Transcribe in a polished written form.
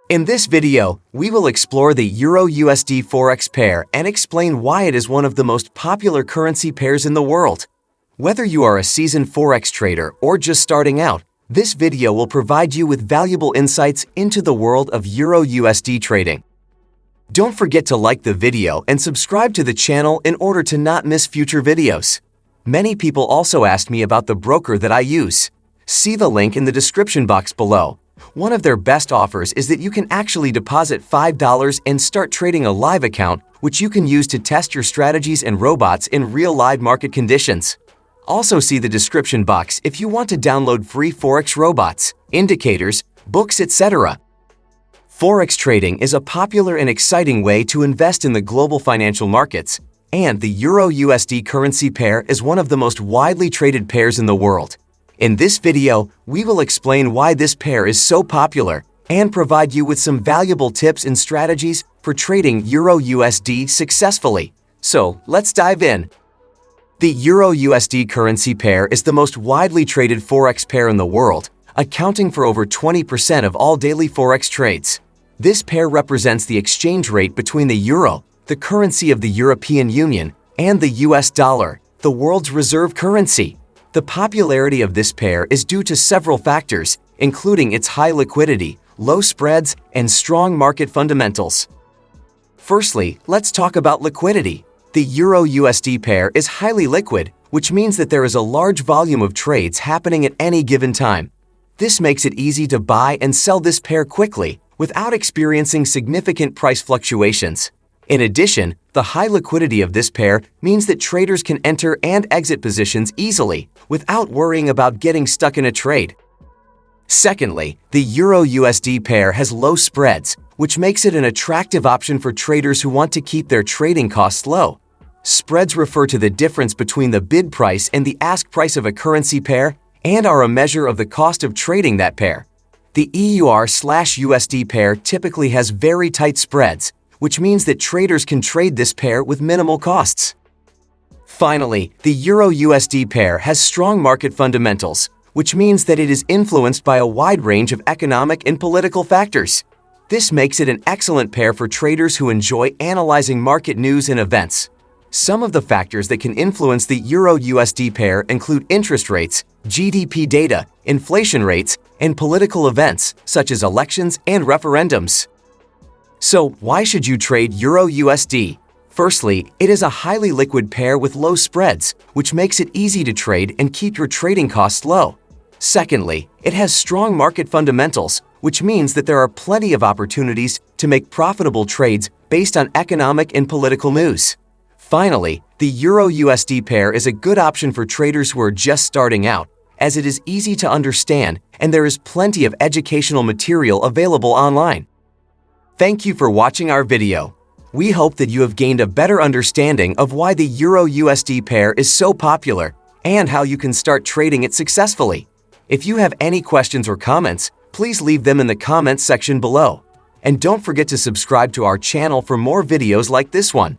In this video, we will explore the Euro-USD Forex pair and explain why it is one of the most popular currency pairs in the world. Whether you are a seasoned Forex trader or just starting out, this video will provide you with valuable insights into the world of Euro-USD trading. Don't forget to like the video and subscribe to the channel in order to not miss future videos. Many people also asked me about the broker that I use. See the link in the description box below. One of their best offers is that you can actually deposit $5 and start trading a live account, which you can use to test your strategies and robots in real live market conditions. Also see the description box if you want to download free Forex robots, indicators, books, etc. Forex trading is a popular and exciting way to invest in the global financial markets, and the Euro-USD currency pair is one of the most widely traded pairs in the world. In this video, we will explain why this pair is so popular and provide you with some valuable tips and strategies for trading Euro-USD successfully. So, let's dive in. The Euro-USD currency pair is the most widely traded Forex pair in the world, accounting for over 20% of all daily Forex trades. This pair represents the exchange rate between the euro, the currency of the European Union, and the US dollar, the world's reserve currency. The popularity of this pair is due to several factors, including its high liquidity, low spreads, and strong market fundamentals. Firstly, let's talk about liquidity. The Euro-USD pair is highly liquid, which means that there is a large volume of trades happening at any given time. This makes it easy to buy and sell this pair quickly without experiencing significant price fluctuations. In addition, the high liquidity of this pair means that traders can enter and exit positions easily without worrying about getting stuck in a trade. Secondly, the Euro-USD pair has low spreads, which makes it an attractive option for traders who want to keep their trading costs low. Spreads refer to the difference between the bid price and the ask price of a currency pair and are a measure of the cost of trading that pair. The EUR/USD pair typically has very tight spreads, which means that traders can trade this pair with minimal costs. Finally, the Euro-USD pair has strong market fundamentals, which means that it is influenced by a wide range of economic and political factors. This makes it an excellent pair for traders who enjoy analyzing market news and events. Some of the factors that can influence the Euro-USD pair include interest rates, GDP data, inflation rates, and political events such as elections and referendums. So, why should you trade Euro-USD? Firstly, it is a highly liquid pair with low spreads, which makes it easy to trade and keep your trading costs low. Secondly, it has strong market fundamentals, which means that there are plenty of opportunities to make profitable trades based on economic and political news. Finally, the Euro-USD pair is a good option for traders who are just starting out, as it is easy to understand and there is plenty of educational material available online. Thank you for watching our video. We hope that you have gained a better understanding of why the Euro-USD pair is so popular and how you can start trading it successfully. If you have any questions or comments, please leave them in the comments section below. And don't forget to subscribe to our channel for more videos like this one.